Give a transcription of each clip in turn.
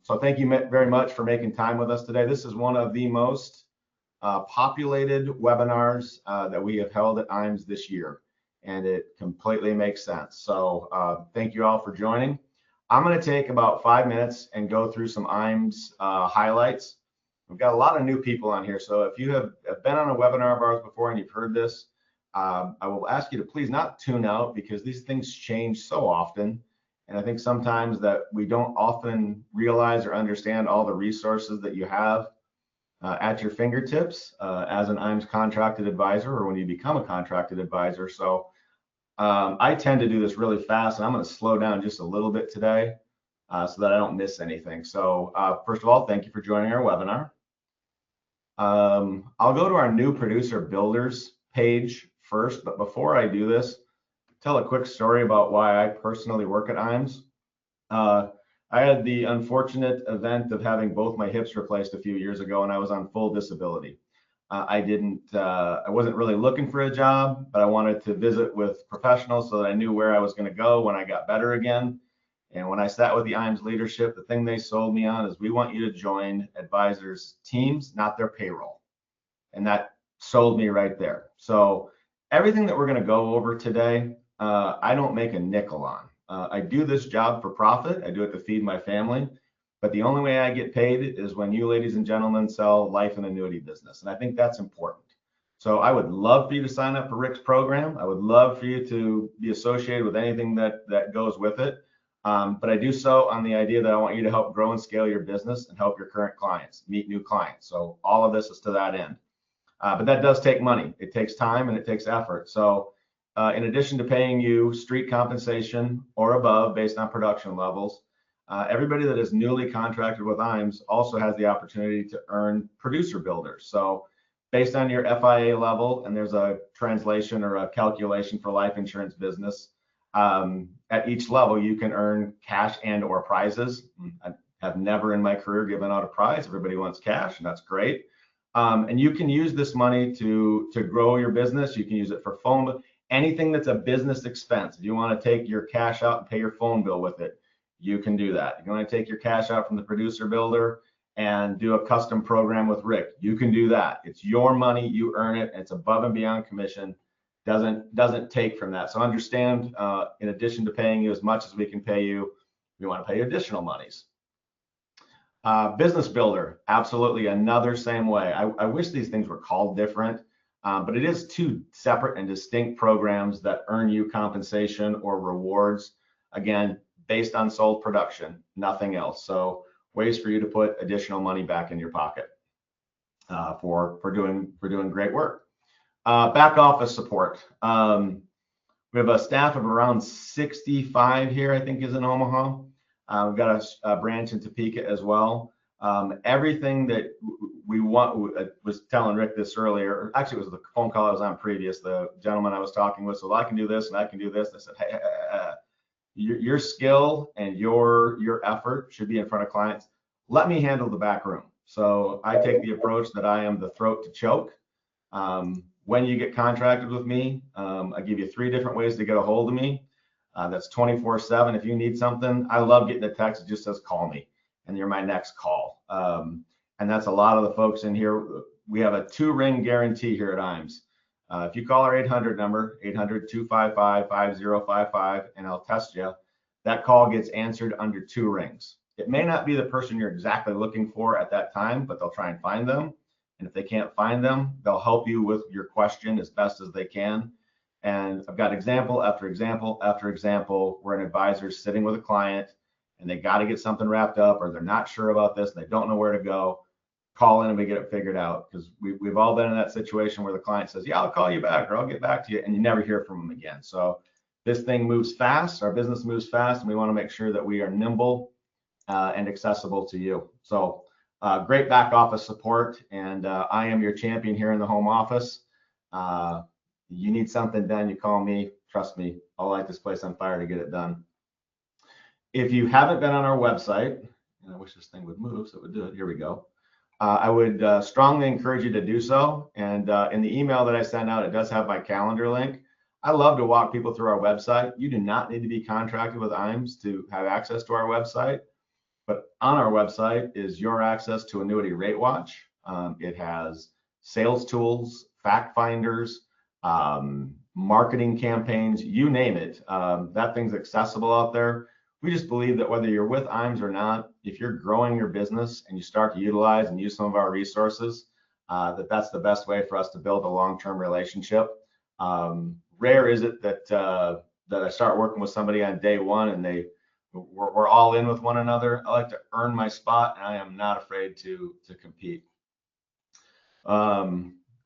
So thank you very much for making time with us today. This is one of the most populated webinars that we have held at IMES this year, and it completely makes sense. So thank you all for joining. I'm going to take about 5 minutes and go through some IMES highlights. We've got a lot of new people on here, so if you have been on a webinar of ours before and you've heard this, I will ask you to please not tune out, because these things change so often. And I think sometimes that we don't often realize or understand all the resources that you have at your fingertips as an IMES contracted advisor, or when you become a contracted advisor. So I tend to do this really fast, and I'm going to slow down just a little bit today so that I don't miss anything. So first of all, thank you for joining our webinar. I'll go to our new producer builders page first, but before I do this, tell a quick story about why I personally work at IMES. I had the unfortunate event of having both my hips replaced a few years ago, and I was on full disability. I wasn't really looking for a job, but I wanted to visit with professionals so that I knew where I was going to go when I got better again. And when I sat with the IMES leadership, the thing they sold me on is, we want you to join advisors' teams, not their payroll. And that sold me right there. So everything that we're going to go over today, I don't make a nickel on. I do this job for profit. I do it to feed my family. But the only way I get paid is when you, ladies and gentlemen, sell life and annuity business. And I think that's important. So I would love for you to sign up for Rick's program. I would love for you to be associated with anything that goes with it. But I do so on the idea that I want you to help grow and scale your business and help your current clients meet new clients. So all of this is to that end. But that does take money. It takes time and it takes effort. So in addition to paying you street compensation or above based on production levels, everybody that is newly contracted with IMES also has the opportunity to earn producer builders. So based on your FIA level, and there's a translation or a calculation for life insurance business, at each level you can earn cash and or prizes. I have never in my career given out a prize. Everybody wants cash, and that's great. And you can use this money to grow your business. You can use it for phone, anything that's a business expense. If you want to take your cash out and pay your phone bill with it, you can do that. If you want to take your cash out from the producer builder and do a custom program with Rick, you can do that. It's your money, you earn it, and it's above and beyond commission. Doesn't take from that. So understand, in addition to paying you as much as we can pay you, we want to pay you additional monies. Business builder, absolutely another same way. I wish these things were called different, but it is two separate and distinct programs that earn you compensation or rewards, again, based on sold production, nothing else. So ways for you to put additional money back in your pocket for doing great work. Back office support. We have a staff of around 65 here, I think, is in Omaha. We've got a branch in Topeka as well. Everything that we want, I was telling Rick this earlier, actually it was the phone call I was on previous, the gentleman I was talking with, so I can do this and I can do this. I said, hey, your skill and your effort should be in front of clients. Let me handle the back room. So I take the approach that I am the throat to choke. When you get contracted with me, I give you 3 different ways to get a hold of me. That's 24/7. If you need something, I love getting a text that just says call me, and you're my next call. And that's a lot of the folks in here. We have a 2-ring guarantee here at IMES. If you call our 800 number, 800-255-5055, and I'll test you, that call gets answered under 2 rings. It may not be the person you're exactly looking for at that time, but they'll try and find them. And if they can't find them, they'll help you with your question as best as they can. And I've got example after example after example where an advisor is sitting with a client and they got to get something wrapped up, or they're not sure about this and they don't know where to go. Call in and we get it figured out, because we've all been in that situation where the client says, yeah, I'll call you back, or I'll get back to you, and you never hear from them again. So this thing moves fast, our business moves fast, and we want to make sure that we are nimble and accessible to you. So great back office support, and I am your champion here in the home office. You need something done, you call me. Trust me, I'll light this place on fire to get it done. If you haven't been on our website, and I wish this thing would move so it would do it, here we go. I would strongly encourage you to do so. And in the email that I send out, it does have my calendar link. I love to walk people through our website. You do not need to be contracted with IMES to have access to our website. But on our website is your access to Annuity Rate Watch. It has sales tools, fact finders, marketing campaigns, you name it. That thing's accessible out there. We just believe that whether you're with IMES or not, if you're growing your business and you start to utilize and use some of our resources, that's the best way for us to build a long-term relationship. Rare is it that I start working with somebody on day one and we're all in with one another. I like to earn my spot, and I am not afraid to compete.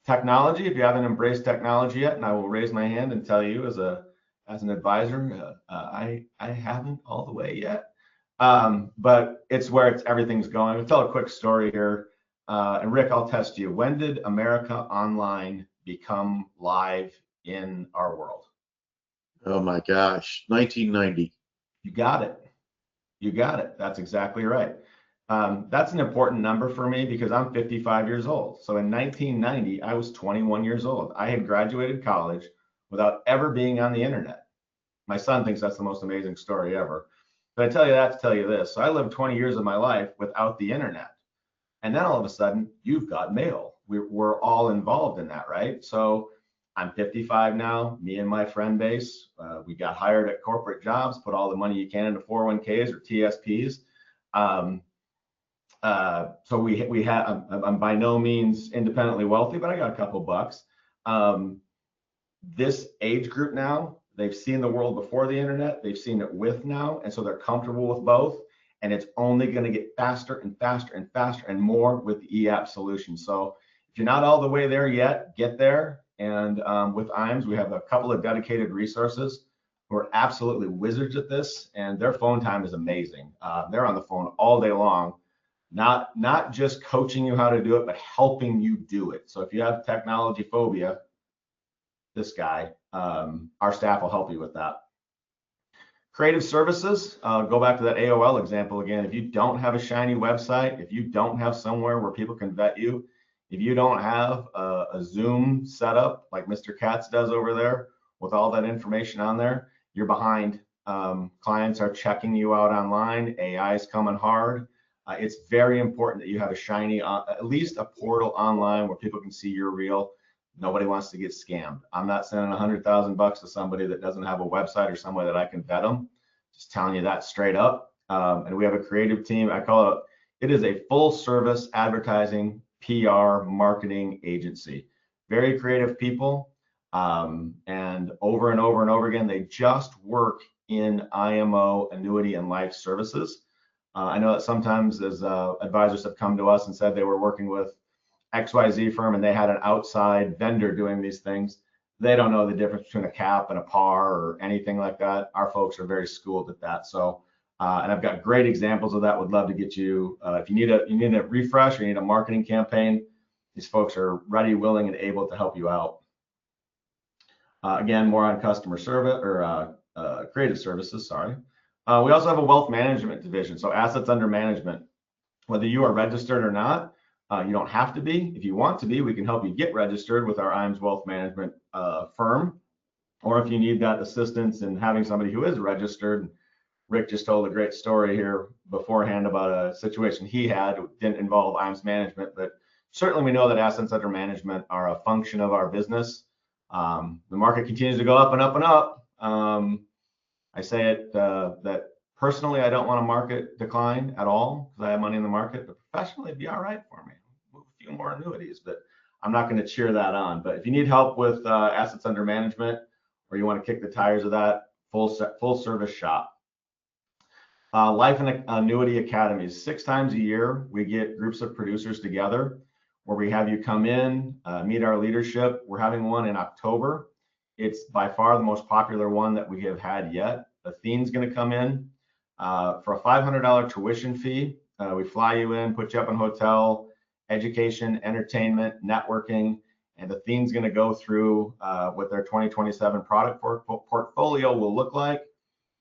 Technology, if you haven't embraced technology yet, and I will raise my hand and tell you as an advisor, I haven't all the way yet. But it's where everything's going. I'll tell a quick story here. And Rick, I'll test you. When did America Online become live in our world? Oh my gosh, 1990. You got it. You got it. That's exactly right. That's an important number for me because I'm 55 years old. So in 1990, I was 21 years old. I had graduated college without ever being on the internet. My son thinks that's the most amazing story ever. But I tell you that to tell you this. So I lived 20 years of my life without the internet. And then all of a sudden, you've got mail. We're all involved in that, right? So I'm 55 now. Me and my friend base, we got hired at corporate jobs, put all the money you can into 401ks or TSPs. So we have. I'm by no means independently wealthy, but I got a couple bucks. This age group now, they've seen the world before the internet. They've seen it with now, and so they're comfortable with both. And it's only going to get faster and faster and faster and more with the eApp solution. So if you're not all the way there yet, get there. And with IMES, we have a couple of dedicated resources who are absolutely wizards at this, and their phone time is amazing. They're on the phone all day long, not just coaching you how to do it, but helping you do it. So if you have technology phobia, this guy, our staff will help you with that. Creative services, go back to that AOL example again. If you don't have a shiny website, if you don't have somewhere where people can vet you, if you don't have a Zoom setup like Mr. Katz does over there with all that information on there, you're behind. Clients are checking you out online. AI is coming hard. It's very important that you have a shiny, at least a portal online where people can see you're real. Nobody wants to get scammed. I'm not sending $100,000 to somebody that doesn't have a website or somewhere that I can vet them. Just telling you that straight up. And we have a creative team. I call it is a full service advertising, PR, marketing agency. Very creative people. And over and over and over again, they just work in IMO, annuity, and life services. I know that sometimes as advisors have come to us and said they were working with XYZ firm and they had an outside vendor doing these things. They don't know the difference between a cap and a par or anything like that. Our folks are very schooled at that. So, and I've got great examples of that. Would love to get you, if you need a refresh or you need a marketing campaign, these folks are ready, willing, and able to help you out. Again, more on customer service or creative services, sorry. We also have a wealth management division. So assets under management, whether you are registered or not, you don't have to be. If you want to be, we can help you get registered with our IMES Wealth Management firm. Or if you need that assistance in having somebody who is registered, Rick just told a great story here beforehand about a situation he had. It didn't involve IMES management, but certainly we know that assets under management are a function of our business. The market continues to go up and up and up. I say it that personally, I don't want a market decline at all because I have money in the market, but professionally, it'd be all right for me. Move a few more annuities, but I'm not going to cheer that on. But if you need help with assets under management or you want to kick the tires of that, full service shop. Life and Annuity Academies. 6 times a year, we get groups of producers together where we have you come in, meet our leadership. We're having one in October. It's by far the most popular one that we have had yet. Athene's going to come in for a $500 tuition fee. We fly you in, put you up in hotel, education, entertainment, networking, and Athene's going to go through what their 2027 product portfolio will look like,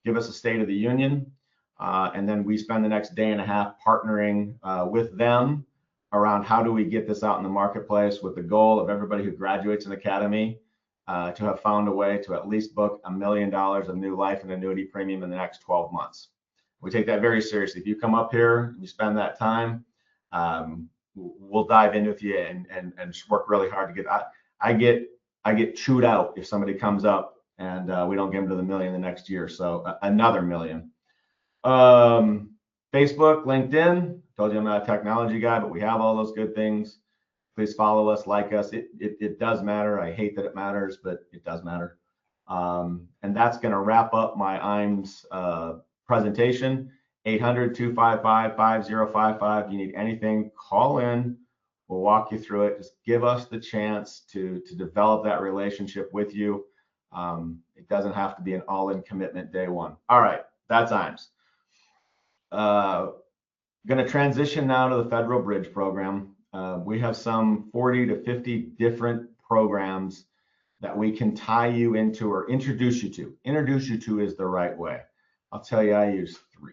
give us a State of the Union, and then we spend the next day and a half partnering with them around how do we get this out in the marketplace with the goal of everybody who graduates an academy to have found a way to at least book $1 million of new life and annuity premium in the next 12 months. We take that very seriously. If you come up here and you spend that time, we'll dive in with you and work really hard to get. I get chewed out if somebody comes up and we don't get them to the million the next year. So another million. Facebook, LinkedIn. Told you I'm not a technology guy, but we have all those good things. Please follow us, like us. It does matter. I hate that it matters, but it does matter. And that's going to wrap up my IMS presentation. 800-255-5055. You need anything, call in. We'll walk you through it. Just give us the chance to develop that relationship with you. It doesn't have to be an all-in commitment day one. All right, that's IMS. Going to transition now to the federal bridge program. We have some 40 to 50 different programs that we can tie you into or introduce you to. Introduce you to is the right way. I'll tell you, I use 3.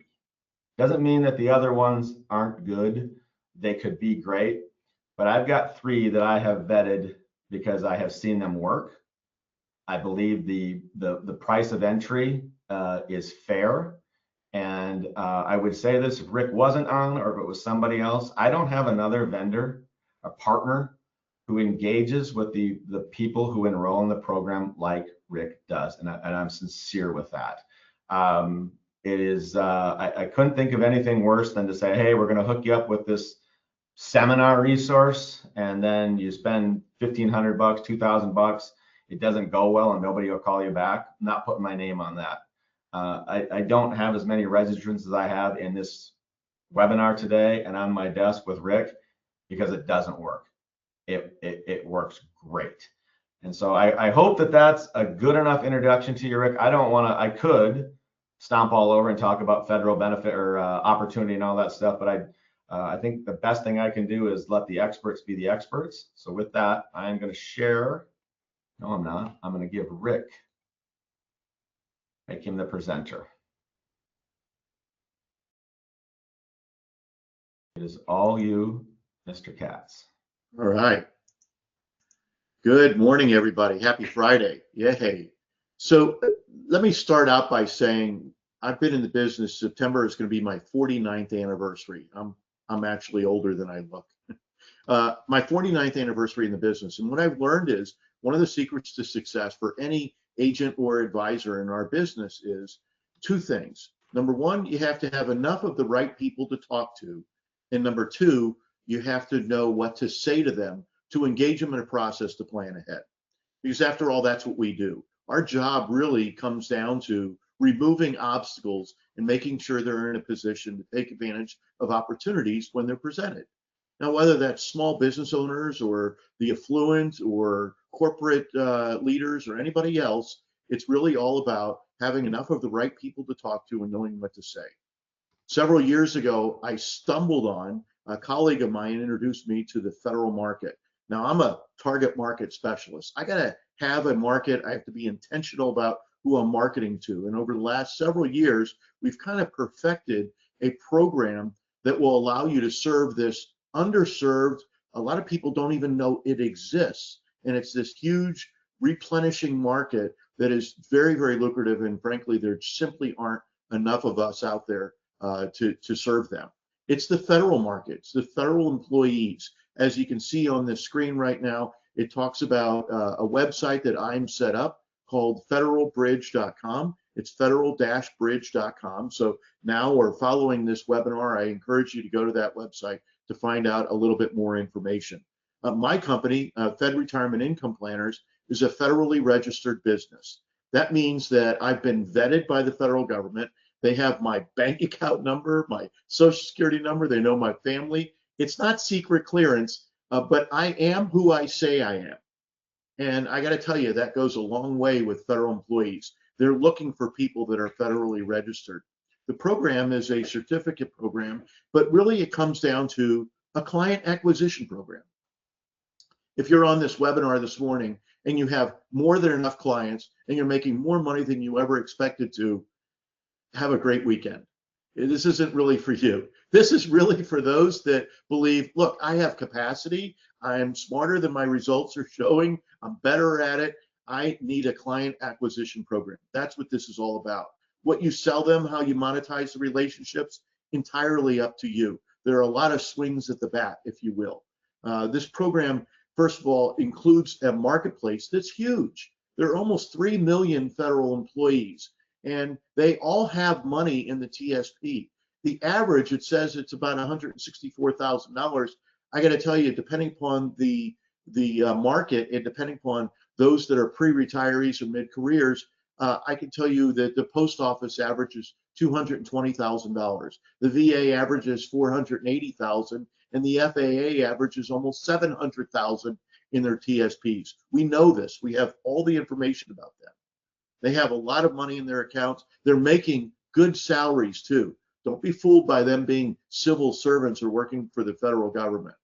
Doesn't mean that the other ones aren't good. They could be great, but I've got 3 that I have vetted because I have seen them work. I believe the price of entry is fair. And I would say this, if Rick wasn't on or if it was somebody else, I don't have another vendor, a partner who engages with the people who enroll in the program like Rick does. And I'm sincere with that. It is, I couldn't think of anything worse than to say, hey, we're going to hook you up with this seminar resource, and then you spend $1,500, $2,000. It doesn't go well and nobody will call you back. I'm not putting my name on that. I don't have as many registrants as I have in this webinar today and on my desk with Rick because it doesn't work. It works great. And so I hope that that's a good enough introduction to you, Rick. I could stomp all over and talk about federal benefit or opportunity and all that stuff, but I think the best thing I can do is let the experts be the experts. So with that, I am going to share. No, I'm not. I'm going to give Rick, make him the presenter. It is all you, Mr. Katz. All right. Good morning, everybody. Happy Friday. Yay. So let me start out by saying I've been in the business. September is going to be my 49th anniversary. I'm actually older than I look. My 49th anniversary in the business. And what I've learned is one of the secrets to success for any agent or advisor in our business is 2 things. Number 1, you have to have enough of the right people to talk to. And number 2, you have to know what to say to them to engage them in a process to plan ahead. Because after all, that's what we do. Our job really comes down to removing obstacles and making sure they're in a position to take advantage of opportunities when they're presented. Now, whether that's small business owners or the affluent or corporate leaders or anybody else, it's really all about having enough of the right people to talk to and knowing what to say. Several years ago, I stumbled on a colleague of mine introduced me to the federal market. Now, I'm a target market specialist. I got to have a market. I have to be intentional about who I'm marketing to. And over the last several years, we've kind of perfected a program that will allow you to serve this underserved. A lot of people don't even know it exists. And it's this huge replenishing market that is very, very lucrative. And frankly, there simply aren't enough of us out there to serve them. It's the federal market. It's the federal employees. As you can see on the screen right now, it talks about a website that I'm set up called federalbridge.com. It's federal-bridge.com. So now or following this webinar, I encourage you to go to that website to find out a little bit more information. My company, Fed Retirement Income Planners, is a federally registered business. That means that I've been vetted by the federal government. They have my bank account number, my social security number. They know my family. It's not secret clearance, but I am who I say I am. And I got to tell you, that goes a long way with federal employees. They're looking for people that are federally registered. The program is a certificate program, but really it comes down to a client acquisition program. If you're on this webinar this morning and you have more than enough clients and you're making more money than you ever expected to, have a great weekend. This isn't really for you. This is really for those that believe, look, I have capacity. I'm smarter than my results are showing. I'm better at it. I need a client acquisition program. That's what this is all about. What you sell them, how you monetize the relationships, entirely up to you. There are a lot of swings at the bat, if you will. This program, first of all, includes a marketplace that's huge. There are almost 3 million federal employees, and they all have money in the TSP. The average, it says it's about $164,000. I got to tell you, depending upon the market and depending upon those that are pre-retirees or mid-careers, I can tell you that the post office averages $220,000. The VA averages $480,000, and the FAA averages almost $700,000 in their TSPs. We know this. We have all the information about them. They have a lot of money in their accounts. They're making good salaries too. Don't be fooled by them being civil servants or working for the federal government.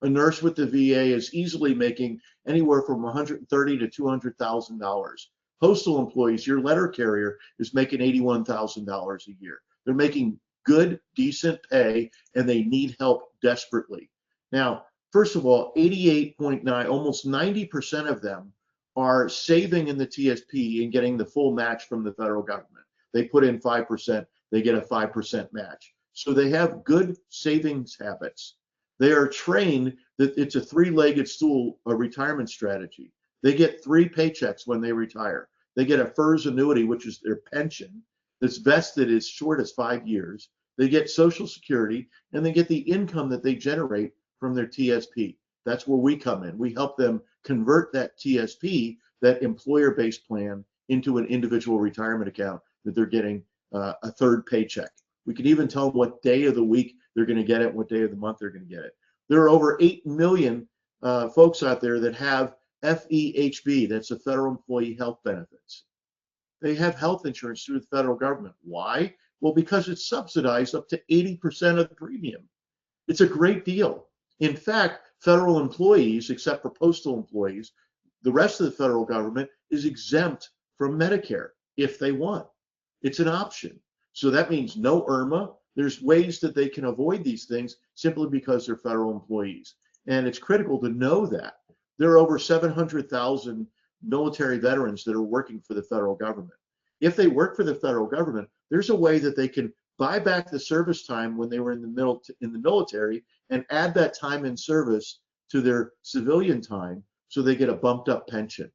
A nurse with the VA is easily making anywhere from $130,000 to $200,000. Postal employees, your letter carrier, is making $81,000 a year. They're making good, decent pay, and they need help desperately. Now, first of all, 88.9, almost 90% of them are saving in the TSP and getting the full match from the federal government. They put in 5%, they get a 5% match. So they have good savings habits. They are trained that it's a three-legged stool, a retirement strategy. They get 3 paychecks when they retire. They get a FERS annuity, which is their pension, that's vested as short as 5 years. They get Social Security, and they get the income that they generate from their TSP. That's where we come in. We help them convert that TSP, that employer-based plan, into an individual retirement account that they're getting a third paycheck. We can even tell them what day of the week they're going to get it, what day of the month they're going to get it. There are over 8 million folks out there that have FEHB, that's the Federal Employee Health Benefits. They have health insurance through the federal government. Why? Well, because it's subsidized up to 80% of the premium. It's a great deal. In fact, federal employees, except for postal employees, the rest of the federal government is exempt from Medicare if they want. It's an option. So that means no IRMA. There's ways that they can avoid these things simply because they're federal employees. And it's critical to know that. There are over 700,000 military veterans that are working for the federal government. If they work for the federal government, there's a way that they can buy back the service time when they were in the military and add that time in service to their civilian time so they get a bumped up pension.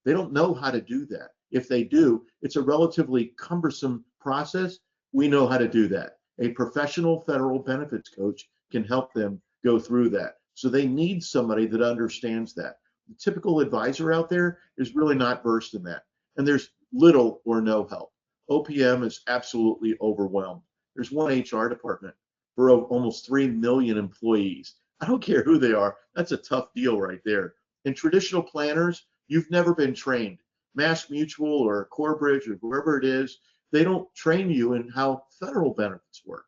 They don't know how to do that. If they do, it's a relatively cumbersome process. We know how to do that. A professional federal benefits coach can help them go through that. So they need somebody that understands that. The typical advisor out there is really not versed in that. And there's little or no help. OPM is absolutely overwhelmed. There's one HR department for almost 3 million employees. I don't care who they are. That's a tough deal right there. And traditional planners, you've never been trained. Mass Mutual or Corebridge or whoever it is, they don't train you in how federal benefits work,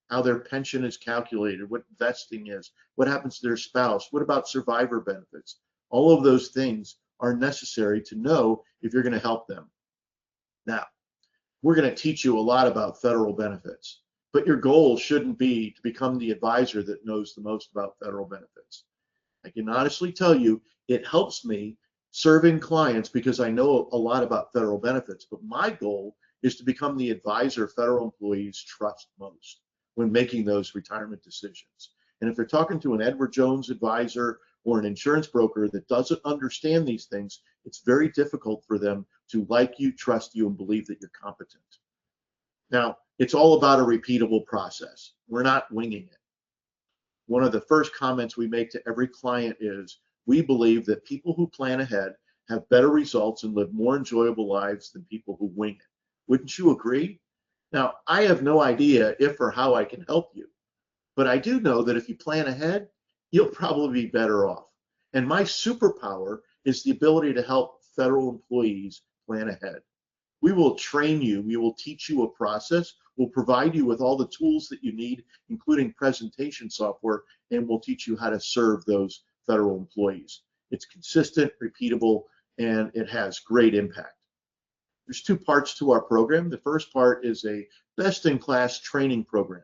how their pension is calculated, what vesting is, what happens to their spouse, what about survivor benefits. All of those things are necessary to know if you're going to help them. Now, we're going to teach you a lot about federal benefits, but your goal shouldn't be to become the advisor that knows the most about federal benefits. I can honestly tell you it helps me serving clients because I know a lot about federal benefits, but my goal is to become the advisor federal employees trust most when making those retirement decisions. And if they're talking to an Edward Jones advisor or an insurance broker that doesn't understand these things, it's very difficult for them to like you, trust you, and believe that you're competent. Now, it's all about a repeatable process. We're not winging it. One of the first comments we make to every client is, we believe that people who plan ahead have better results and live more enjoyable lives than people who wing it. Wouldn't you agree? Now, I have no idea if or how I can help you, but I do know that if you plan ahead, you'll probably be better off. And my superpower is the ability to help federal employees plan ahead. We will train you, we will teach you a process, we'll provide you with all the tools that you need, including presentation software, and we'll teach you how to serve those federal employees. It's consistent, repeatable, and it has great impact. There's 2 parts to our program. The first part is a best-in-class training program.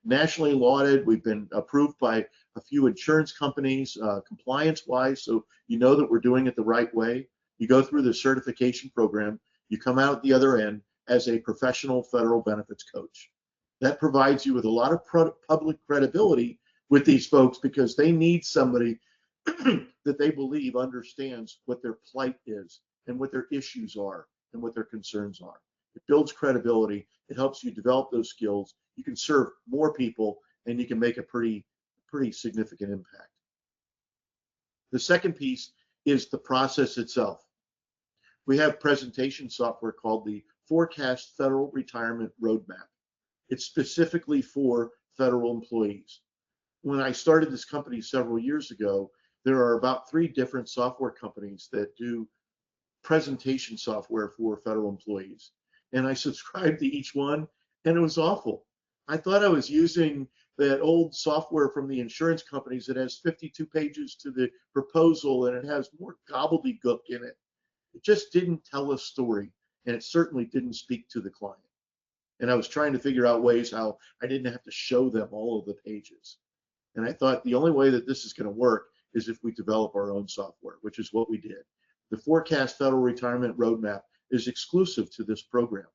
Nationally lauded, we've been approved by a few insurance companies compliance-wise, so you know that we're doing it the right way. You go through the certification program, you come out at the other end, as a professional federal benefits coach. That provides you with a lot of public credibility with these folks because they need somebody that they believe understands what their plight is and what their issues are and what their concerns are. It builds credibility. It helps you develop those skills. You can serve more people and you can make a pretty significant impact. The second piece is the process itself. We have presentation software called the Forecast Federal Retirement Roadmap. It's specifically for federal employees. When I started this company several years ago, there are about 3 different software companies that do presentation software for federal employees. And I subscribed to each one, and it was awful. I thought I was using that old software from the insurance companies that has 52 pages to the proposal, and it has more gobbledygook in it. It just didn't tell a story, and it certainly didn't speak to the client. And I was trying to figure out ways how I didn't have to show them all of the pages. And I thought the only way that this is going to work is if we develop our own software, which is what we did. The Forecast Federal Retirement Roadmap is exclusive to this program.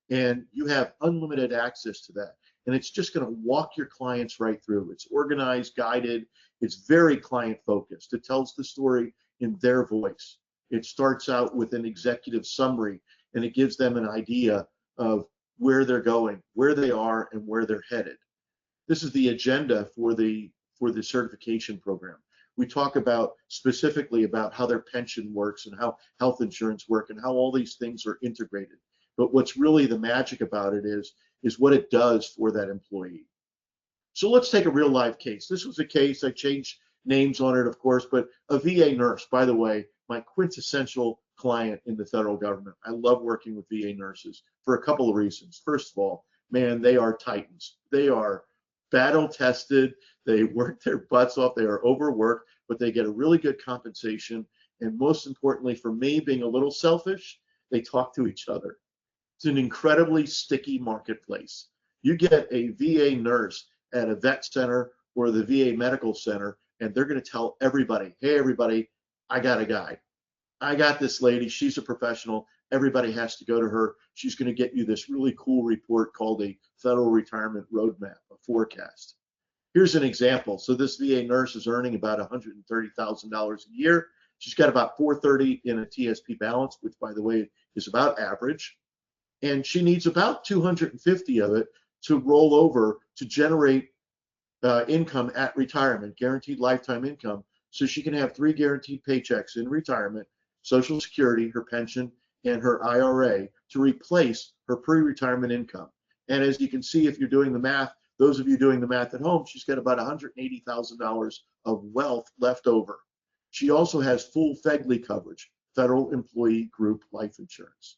And you have unlimited access to that. And it's just going to walk your clients right through. It's organized, guided. It's very client focused. It tells the story in their voice. It starts out with an executive summary, and it gives them an idea of where they're going, where they are, and where they're headed. This is the agenda for the certification program. We talk about specifically about how their pension works and how health insurance work and how all these things are integrated. But what's really the magic about it is what it does for that employee. So let's take a real life case. This was a case, I changed names on it, of course, but a VA nurse, by the way, my quintessential client in the federal government. I love working with VA nurses for a couple of reasons. First of all, man, they are titans. They are battle tested. They work their butts off. They are overworked, but they get a really good compensation. And most importantly for me, being a little selfish, they talk to each other. It's an incredibly sticky marketplace. You get a VA nurse at a vet center or the VA medical center, and they're going to tell everybody, hey, everybody, I got a guy. I got this lady. She's a professional. Everybody has to go to her. She's going to get you this really cool report called a Federal Retirement Roadmap, a forecast. Here's an example. So this VA nurse is earning about $130,000 a year. She's got about $430 in a TSP balance, which, by the way, is about average. And she needs about $250 of it to roll over to generate income at retirement, guaranteed lifetime income, so she can have 3 guaranteed paychecks in retirement, Social Security, her pension, and her IRA to replace her pre-retirement income. And as you can see, if you're doing the math, those of you doing the math at home, she's got about $180,000 of wealth left over. She also has full FEGLI coverage, Federal Employee Group Life Insurance.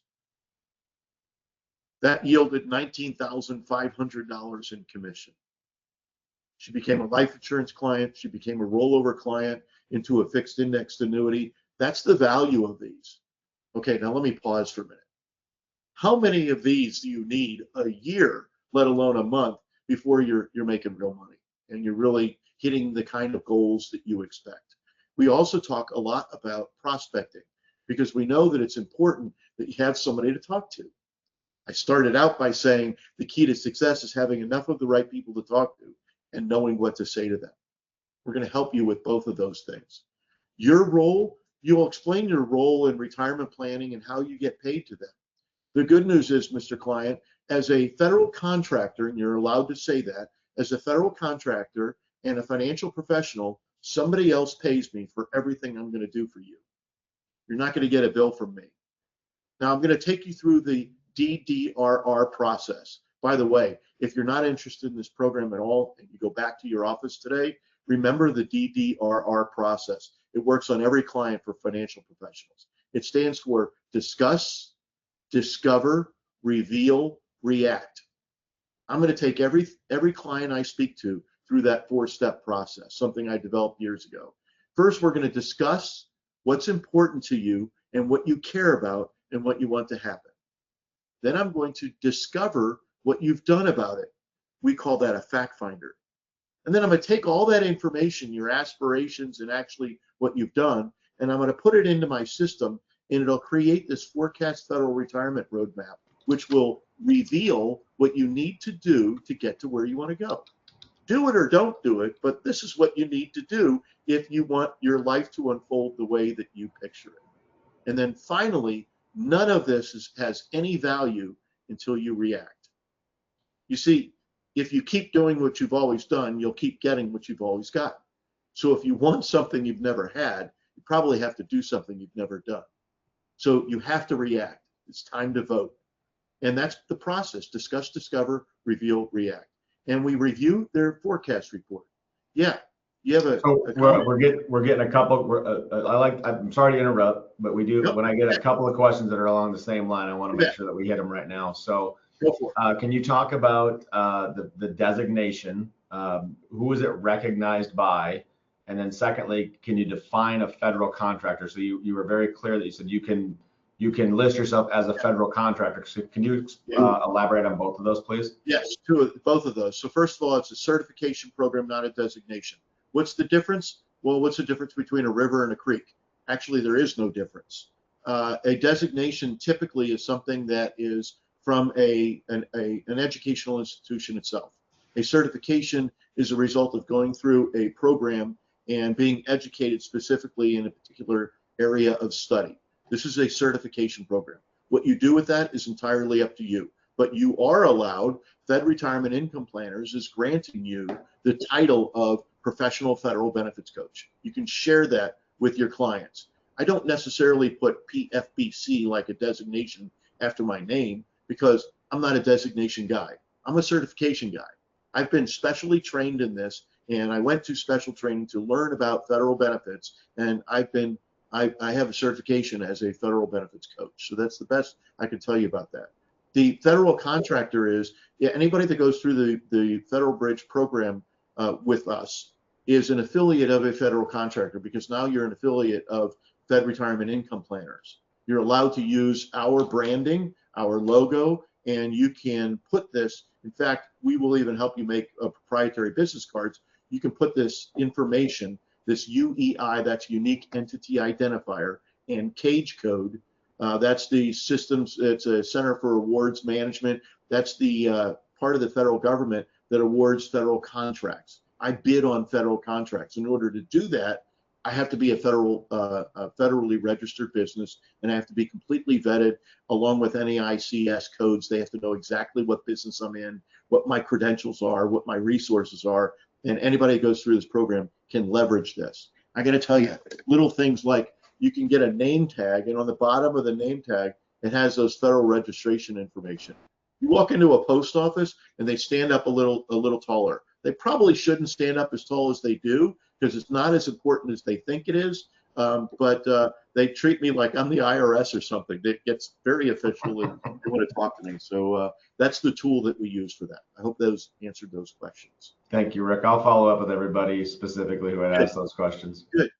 That yielded $19,500 in commission. She became a life insurance client. She became a rollover client into a fixed indexed annuity. That's the value of these. Okay, now let me pause for a minute. How many of these do you need a year, let alone a month, before you're making real money and you're really hitting the kind of goals that you expect? We also talk a lot about prospecting because we know that it's important that you have somebody to talk to. I started out by saying the key to success is having enough of the right people to talk to and knowing what to say to them. We're going to help you with both of those things. Your role, you'll explain your role in retirement planning and how you get paid to them. The good news is, Mr. Client, as a federal contractor, and you're allowed to say that, as a federal contractor and a financial professional, somebody else pays me for everything I'm going to do for you. You're not going to get a bill from me. Now I'm going to take you through the DDRR process. By the way, if you're not interested in this program at all and you go back to your office today, remember the DDRR process. It works on every client for financial professionals. It stands for discuss, discover, reveal, react. I'm going to take every client I speak to through that 4-step process, something I developed years ago. First, we're going to discuss what's important to you and what you care about and what you want to happen. Then I'm going to discover what you've done about it. We call that a fact finder. And then I'm going to take all that information, your aspirations and actually what you've done, and I'm going to put it into my system, and it'll create this Forecast Federal Retirement Roadmap which will reveal what you need to do to get to where you want to go. Do it or don't do it, but this is what you need to do if you want your life to unfold the way that you picture it. And then finally, none of this has any value until you react. You see, if you keep doing what you've always done, you'll keep getting what you've always gotten. So if you want something you've never had, you probably have to do something you've never done. So you have to react. It's time to vote. And that's the process: discuss, discover, reveal, react. And we review their forecast report. Yeah, you have So we're getting a couple. I'm sorry to interrupt, but we do. Yep. When I get a couple of questions that are along the same line, I want to make Yeah. sure that we hit them right now. So, Go for it. can you talk about the designation? Who is it recognized by? And then secondly, can you define a federal contractor? So you were very clear that you said you can list yourself as a federal contractor. So can you elaborate on both of those, please? Yes, both of those. So first of all, it's a certification program, not a designation. What's the difference? Well, what's the difference between a river and a creek? Actually, there is no difference. A designation typically is something that is from an educational institution itself. A certification is a result of going through a program and being educated specifically in a particular area of study. This is a certification program. What you do with that is entirely up to you. But you are allowed, Fed Retirement Income Planners is granting you the title of Professional Federal Benefits Coach. You can share that with your clients. I don't necessarily put PFBC like a designation after my name because I'm not a designation guy. I'm a certification guy. I've been specially trained in this, and I went to special training to learn about federal benefits, and I have a certification as a federal benefits coach. So that's the best I can tell you about that. The federal contractor is anybody that goes through the Federal Bridge program with us is an affiliate of a federal contractor, because now you're an affiliate of Fed Retirement Income Planners. You're allowed to use our branding, our logo, and you can put this. In fact, we will even help you make proprietary business cards. You can put this information, this UEI, that's Unique Entity Identifier, and CAGE code. That's the systems. It's a Center for Awards Management. That's the part of the federal government that awards federal contracts. I bid on federal contracts. In order to do that, I have to be a federally registered business, and I have to be completely vetted along with NAICS codes. They have to know exactly what business I'm in, what my credentials are, what my resources are, and anybody that goes through this program can leverage this. I got to tell you, little things like you can get a name tag, and on the bottom of the name tag, it has those federal registration information. You walk into a post office and they stand up a little taller. They probably shouldn't stand up as tall as they do, because it's not as important as they think it is. But they treat me like I'm the IRS or something. It gets very official and they want to talk to me. So that's the tool that we use for that. I hope those answered those questions. Thank you, Rick. I'll follow up with everybody specifically who had asked those questions. Good.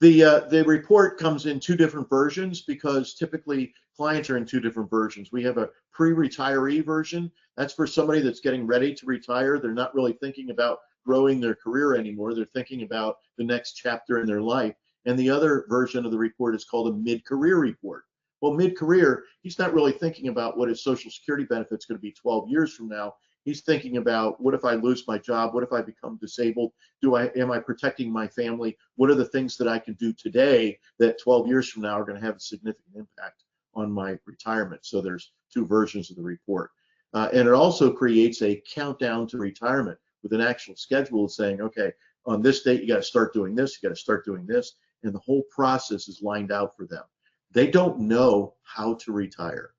The report comes in two different versions, because typically clients are in two different versions. We have a pre-retiree version. That's for somebody that's getting ready to retire. They're not really thinking about growing their career anymore. They're thinking about the next chapter in their life. And the other version of the report is called a mid-career report. Well, mid-career, he's not really thinking about what his Social Security benefit's going to be 12 years from now. He's thinking about, what if I lose my job? What if I become disabled? Am I protecting my family? What are the things that I can do today that 12 years from now are going to have a significant impact on my retirement? So there's two versions of the report. And it also creates a countdown to retirement with an actual schedule saying, okay, on this date, you got to start doing this, you got to start doing this. And the whole process is lined out for them. They don't know how to retire.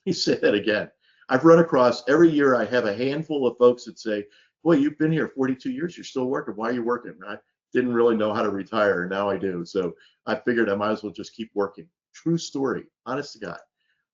Let me say that again. I've run across, every year I have a handful of folks that say, boy, you've been here 42 years, you're still working. Why are you working? I didn't really know how to retire, and now I do. So I figured I might as well just keep working. True story, honest to God.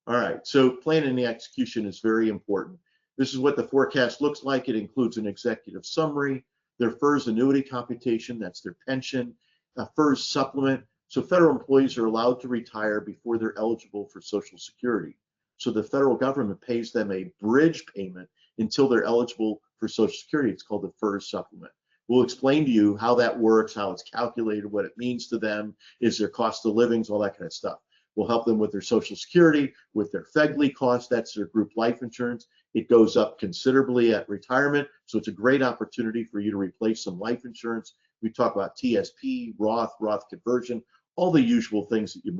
All right, so planning and the execution is very important. This is what the forecast looks like. It includes an executive summary, their FERS annuity computation, that's their pension, a FERS supplement. So federal employees are allowed to retire before they're eligible for Social Security. So the federal government pays them a bridge payment until they're eligible for Social Security. It's called the FERS supplement. We'll explain to you how that works, how it's calculated, what it means to them, is their cost of living, all that kind of stuff. We'll help them with their Social Security, with their FEGLI costs, that's their group life insurance. It goes up considerably at retirement, so it's a great opportunity for you to replace some life insurance. We talk about TSP, Roth conversion, all the usual things that you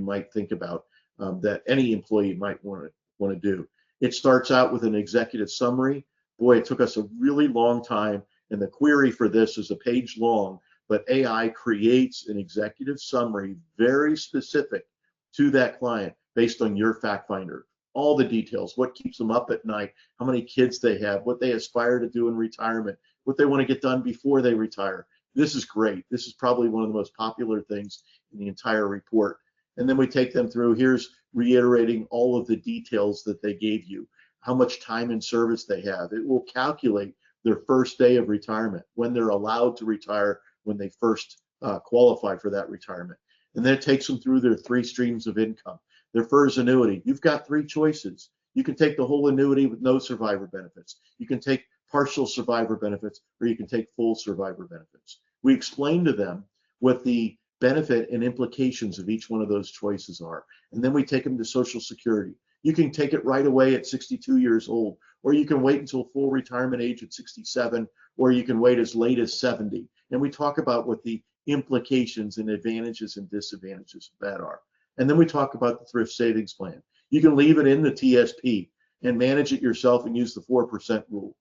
might think about that any employee might want to do. It starts out with an executive summary. Boy, it took us a really long time, and the query for this is a page long, but AI creates an executive summary very specific to that client based on your fact finder. All the details, what keeps them up at night, how many kids they have, what they aspire to do in retirement, what they want to get done before they retire. This is great. This is probably one of the most popular things in the entire report. And then we take them through, here's reiterating all of the details that they gave you, how much time in service they have. It will calculate their first day of retirement, when they're allowed to retire, when they first qualify for that retirement. And then it takes them through their 3 streams of income. Their FERS annuity, you've got 3 choices. You can take the whole annuity with no survivor benefits. You can take partial survivor benefits, or you can take full survivor benefits. We explain to them what the benefit and implications of each one of those choices are. And then we take them to Social Security. You can take it right away at 62 years old, or you can wait until full retirement age at 67, or you can wait as late as 70. And we talk about what the implications and advantages and disadvantages of that are. And then we talk about the thrift savings plan. You can leave it in the TSP and manage it yourself and use the 4% rule.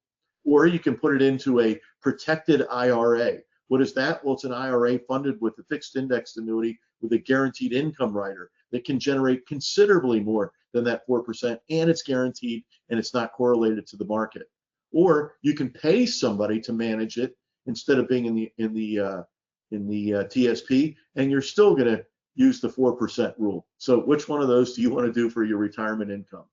Or you can put it into a protected IRA. What is that? Well, it's an IRA funded with a fixed indexed annuity with a guaranteed income rider that can generate considerably more than that 4%, and it's guaranteed and it's not correlated to the market. Or you can pay somebody to manage it instead of being in the TSP, and you're still going to use the 4% rule. So which one of those do you want to do for your retirement income?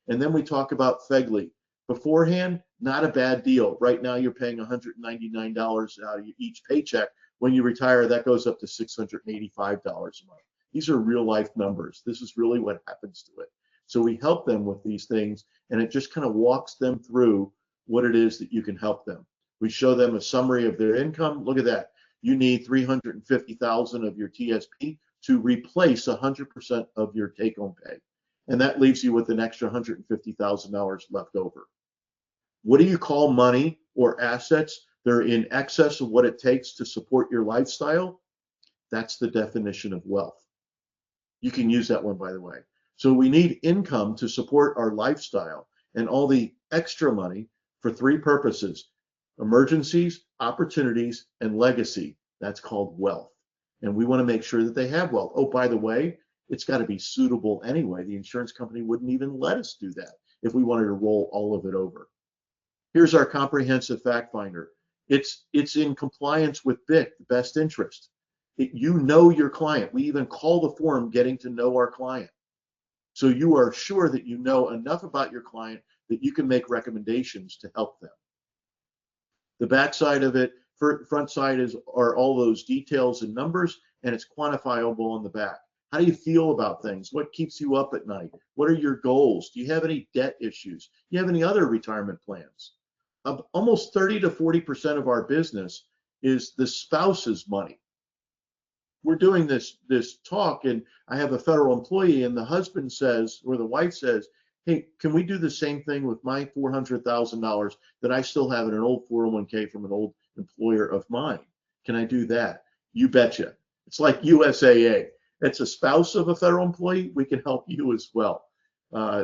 And then we talk about FEGLI. Beforehand, not a bad deal. Right now, you're paying $199 out of each paycheck. When you retire, that goes up to $685 a month. These are real life numbers. This is really what happens to it. So we help them with these things, and it just kind of walks them through what it is that you can help them. We show them a summary of their income. Look at that. You need $350,000 of your TSP to replace 100% of your take-home pay. And that leaves you with an extra $150,000 left over. What do you call money or assets? They're in excess of what it takes to support your lifestyle. That's the definition of wealth. You can use that one, by the way. So we need income to support our lifestyle and all the extra money for 3 purposes: emergencies, opportunities, and legacy. That's called wealth. And we want to make sure that they have wealth. Oh, by the way, it's got to be suitable anyway. The insurance company wouldn't even let us do that if we wanted to roll all of it over. Here's our comprehensive fact finder. It's in compliance with BIC, the best interest. You know your client. We even call the form getting to know our client. So you are sure that you know enough about your client that you can make recommendations to help them. The back side of it, front side are all those details and numbers, and it's quantifiable on the back. How do you feel about things? What keeps you up at night? What are your goals? Do you have any debt issues? Do you have any other retirement plans? Almost 30 to 40% of our business is the spouse's money. We're doing this talk, and I have a federal employee, and the husband says, or the wife says, hey, can we do the same thing with my $400,000 that I still have in an old 401k from an old employer of mine? Can I do that? You betcha. It's like USAA. It's a spouse of a federal employee. We can help you as well.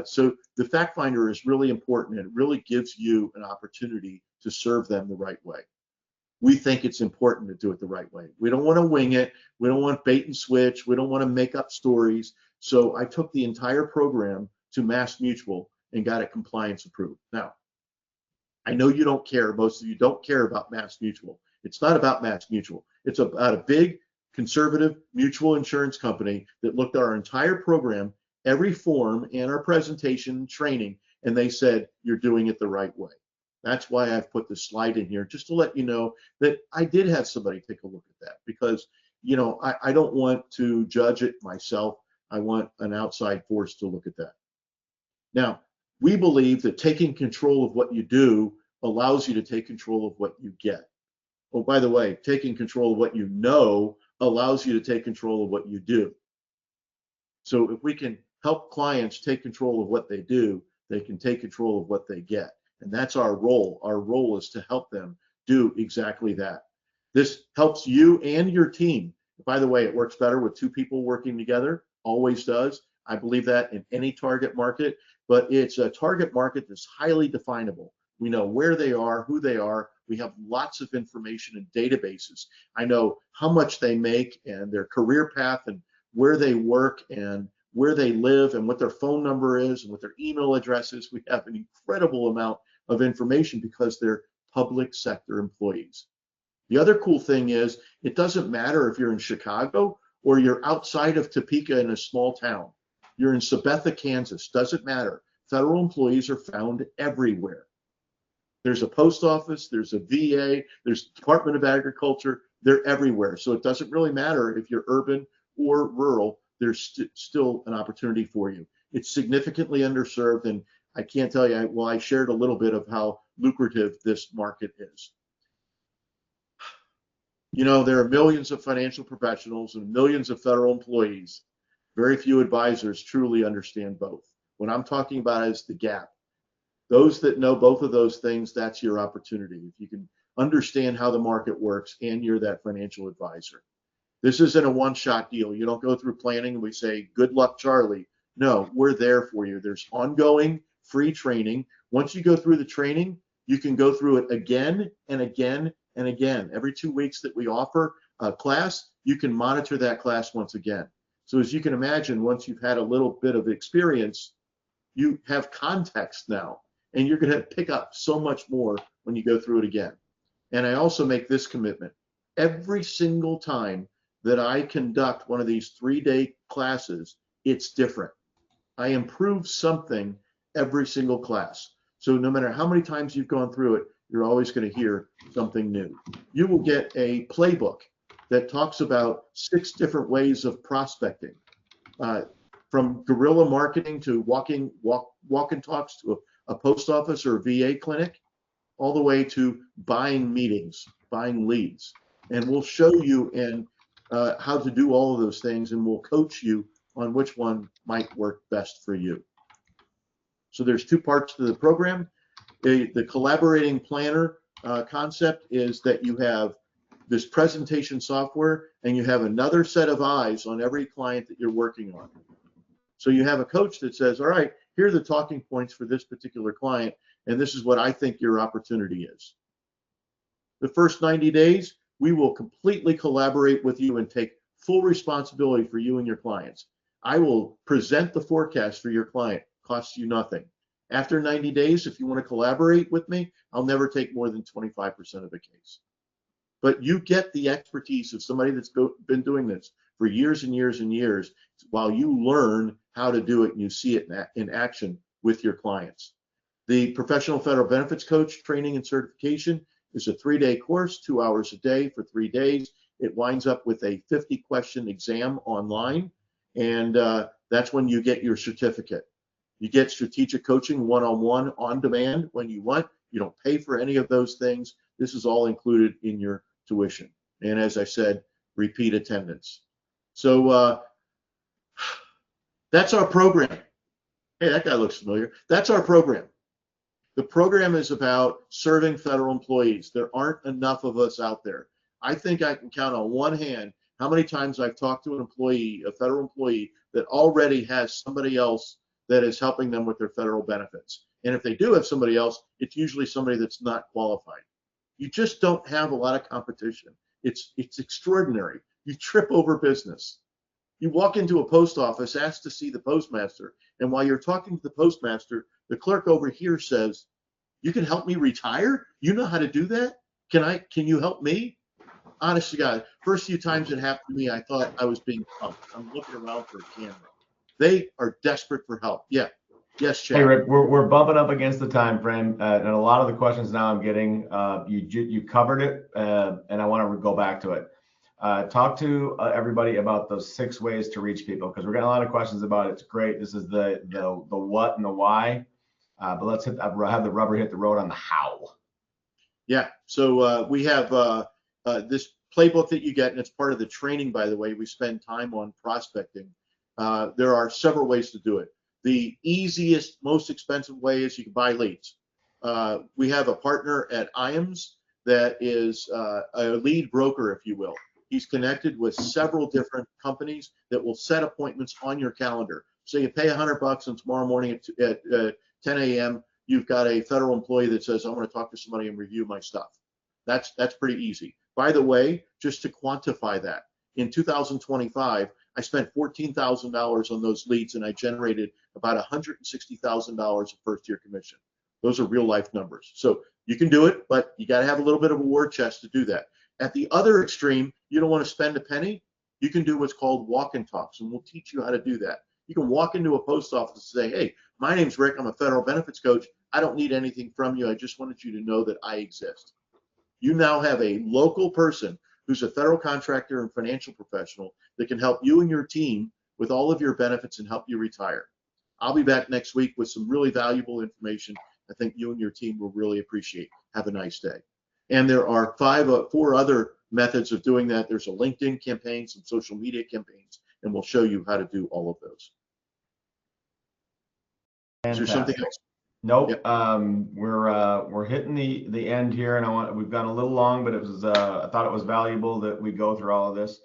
So the fact finder is really important, and it really gives you an opportunity to serve them the right way. We think it's important to do it the right way. We don't want to wing it. We don't want bait and switch. We don't want to make up stories. So I took the entire program to Mass Mutual and got it compliance approved. Now, I know you don't care. Most of you don't care about Mass Mutual. It's not about Mass Mutual. It's about a big conservative mutual insurance company that looked at our entire program, every form, and our presentation training, and they said, you're doing it the right way. That's why I've put this slide in here, just to let you know that I did have somebody take a look at that, because I don't want to judge it myself. I want an outside force to look at that. Now, we believe that taking control of what you do allows you to take control of what you get. Oh, by the way, taking control of what you know allows you to take control of what you do. So if we can help clients take control of what they do, they can take control of what they get. And that's our role. Our role is to help them do exactly that. This helps you and your team. By the way, it works better with two people working together, always does. I believe that in any target market, but it's a target market that's highly definable. We know where they are, who they are. We have lots of information in databases. I know how much they make and their career path and where they work and where they live and what their phone number is and what their email address is. We have an incredible amount of information because they're public sector employees. The other cool thing is it doesn't matter if you're in Chicago or you're outside of Topeka in a small town. You're in Sabetha, Kansas, doesn't matter. Federal employees are found everywhere. There's a post office, there's a VA, there's Department of Agriculture, they're everywhere. So it doesn't really matter if you're urban or rural, there's still an opportunity for you. It's significantly underserved, and I can't tell you, well, I shared a little bit of how lucrative this market is. You know, there are millions of financial professionals and millions of federal employees. Very few advisors truly understand both. What I'm talking about is the gap. Those that know both of those things, that's your opportunity. If you can understand how the market works and you're that financial advisor. This isn't a one-shot deal. You don't go through planning and we say, good luck, Charlie. No, we're there for you. There's ongoing free training. Once you go through the training, you can go through it again and again and again. Every 2 weeks that we offer a class, you can monitor that class once again. So as you can imagine, once you've had a little bit of experience, you have context now, and you're going to pick up so much more when you go through it again. And I also make this commitment. Every single time that I conduct one of these 3-day classes, it's different. I improve something every single class. So no matter how many times you've gone through it, you're always going to hear something new. You will get a playbook that talks about 6 different ways of prospecting, from guerrilla marketing to walk and talks to a post office or a VA clinic, all the way to buying meetings, buying leads. And we'll show you how to do all of those things, and we'll coach you on which one might work best for you. So there's 2 parts to the program. The collaborating planner concept is that you have this presentation software and you have another set of eyes on every client that you're working on. So you have a coach that says, all right, here are the talking points for this particular client, and this is what I think your opportunity is. The first 90 days, we will completely collaborate with you and take full responsibility for you and your clients. I will present the forecast for your client, costs you nothing. After 90 days, if you want to collaborate with me, I'll never take more than 25% of the case. But you get the expertise of somebody that's been doing this for years and years and years, while you learn how to do it and you see it in action with your clients. The Professional Federal Benefits Coach training and certification is a 3-day course, 2 hours a day for 3 days. It winds up with a 50-question exam online, and that's when you get your certificate. You get strategic coaching one-on-one on demand when you want. You don't pay for any of those things. This is all included in your tuition. And as I said, repeat attendance. So that's our program. Hey, that guy looks familiar. That's our program. The program is about serving federal employees. There aren't enough of us out there. I think I can count on one hand how many times I've talked to an employee, a federal employee, that already has somebody else that is helping them with their federal benefits. And if they do have somebody else, it's usually somebody that's not qualified. You just don't have a lot of competition. It's extraordinary. You trip over business. You walk into a post office, ask to see the postmaster, and while you're talking to the postmaster, the clerk over here says, "You can help me retire? You know how to do that? Can you help me?" Honest to God, first few times it happened to me, I thought I was being pumped. I'm looking around for a camera. They are desperate for help. Yeah. Yes, Chad. Hey, Rick, we're bumping up against the time frame, and a lot of the questions now I'm getting, you covered it, and I want to go back to it. Talk to everybody about those 6 ways to reach people, because we're getting a lot of questions about it. It's great. This is the what and the why, but let's have the rubber hit the road on the how. Yeah. So we have this playbook that you get, and it's part of the training, by the way. We spend time on prospecting. There are several ways to do it. The easiest, most expensive way is you can buy leads. We have a partner at IAMS that is a lead broker, if you will. He's connected with several different companies that will set appointments on your calendar. So you pay $100 and tomorrow morning at 10 a.m. you've got a federal employee that says, I want to talk to somebody and review my stuff. That's pretty easy. By the way, just to quantify that, in 2025, I spent $14,000 on those leads and I generated about $160,000 of first-year commission. Those are real life numbers. So you can do it, but you got to have a little bit of a war chest to do that. At the other extreme, you don't want to spend a penny. You can do what's called walk and talks, and we'll teach you how to do that. You can walk into a post office and say, hey, my name's Rick. I'm a federal benefits coach. I don't need anything from you. I just wanted you to know that I exist. You now have a local person who's a federal contractor and financial professional that can help you and your team with all of your benefits and help you retire. I'll be back next week with some really valuable information I think you and your team will really appreciate. Have a nice day. And there are four other methods of doing that. There's a LinkedIn campaign, some social media campaigns, and we'll show you how to do all of those. Is there something else? Nope. Yep. We're hitting the end here, and we've gone a little long, but it was I thought it was valuable that we go through all of this.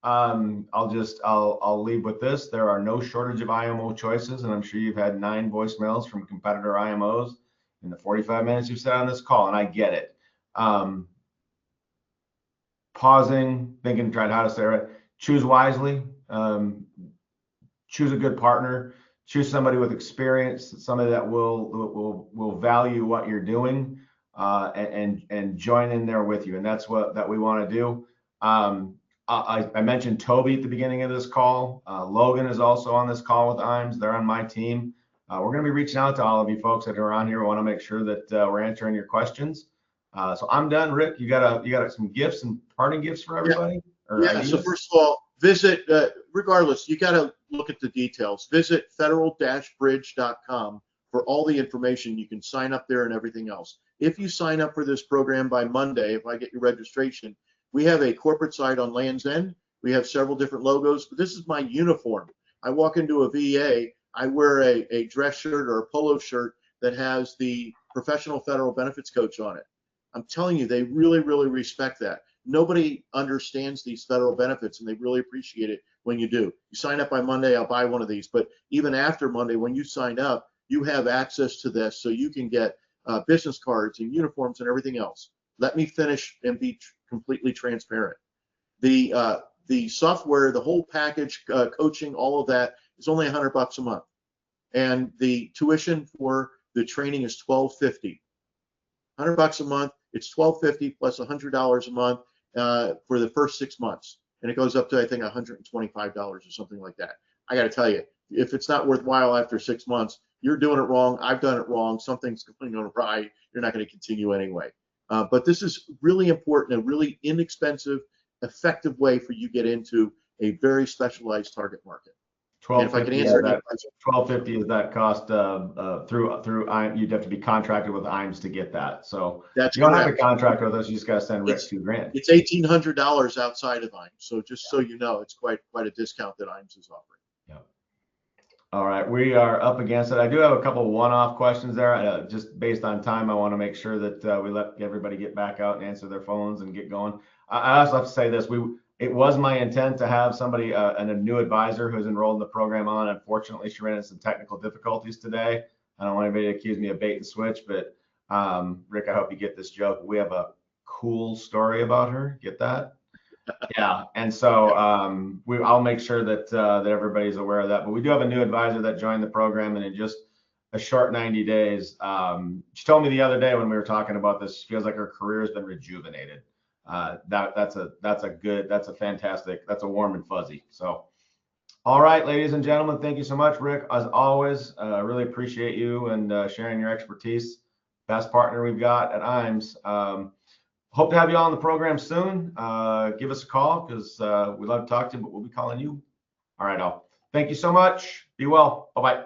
I'll leave with this. There are no shortage of IMO choices, and I'm sure you've had 9 voicemails from competitor IMOs in the 45 minutes you've sat on this call, and I get it. Pausing, thinking, trying how to say it right. Choose wisely. Choose a good partner. Choose somebody with experience, somebody that will value what you're doing, and join in there with you. And that's what we want to do. I mentioned Toby at the beginning of this call. Logan is also on this call with IAMS. They're on my team. We're going to be reaching out to all of you folks that are on here. We want to make sure that we're answering your questions. So I'm done. Rick, you got some gifts and parting gifts for everybody? Yeah. So first of all, visit, regardless, you got to look at the details. Visit federal-bridge.com for all the information. You can sign up there and everything else. If you sign up for this program by Monday, if I get your registration, we have a corporate site on Land's End. We have several different logos, but this is my uniform. I walk into a VA, I wear a dress shirt or a polo shirt that has the professional federal benefits coach on it. I'm telling you, they really, really respect that. Nobody understands these federal benefits, and they really appreciate it when you do. You sign up by Monday, I'll buy one of these. But even after Monday, when you sign up, you have access to this, so you can get business cards and uniforms and everything else. Let me finish and be completely transparent. The software, the whole package, coaching, all of that is only $100 a month, and the tuition for the training is $1,250. $100 a month. It's $1,250 plus $100 a month for the first 6 months, and it goes up to I think $125 or something like that. I got to tell you, if it's not worthwhile after 6 months, you're doing it wrong. I've done it wrong. Something's going awry. You're not going to continue anyway. But this is really important, a really inexpensive, effective way for you to get into a very specialized target market. $1,250 is that cost through IAMS. You'd have to be contracted with IAMS to get that. So that's you don't have to contract with us. You just got to send Rick $2,000. It's $1,800 outside of IAMS. So just so you know, it's quite a discount that IAMS is offering. Yeah. All right, we are up against it. I do have a couple one-off questions there. Just based on time, I want to make sure that we let everybody get back out and answer their phones and get going. I also have to say this. It was my intent to have somebody, a new advisor who's enrolled in the program on. Unfortunately, she ran into some technical difficulties today. I don't want anybody to accuse me of bait and switch, but Rick, I hope you get this joke. We have a cool story about her. Get that? Yeah. And so I'll make sure that everybody's aware of that. But we do have a new advisor that joined the program, and in just a short 90 days, she told me the other day when we were talking about this, she feels like her career has been rejuvenated. That's a fantastic, that's a warm and fuzzy. So, all right, ladies and gentlemen, thank you so much, Rick. As always, really appreciate you and sharing your expertise. Best partner we've got at IAMS. Hope to have you all on the program soon. Give us a call because we love to talk to you, but we'll be calling you. All right, all. Thank you so much. Be well. Bye-bye.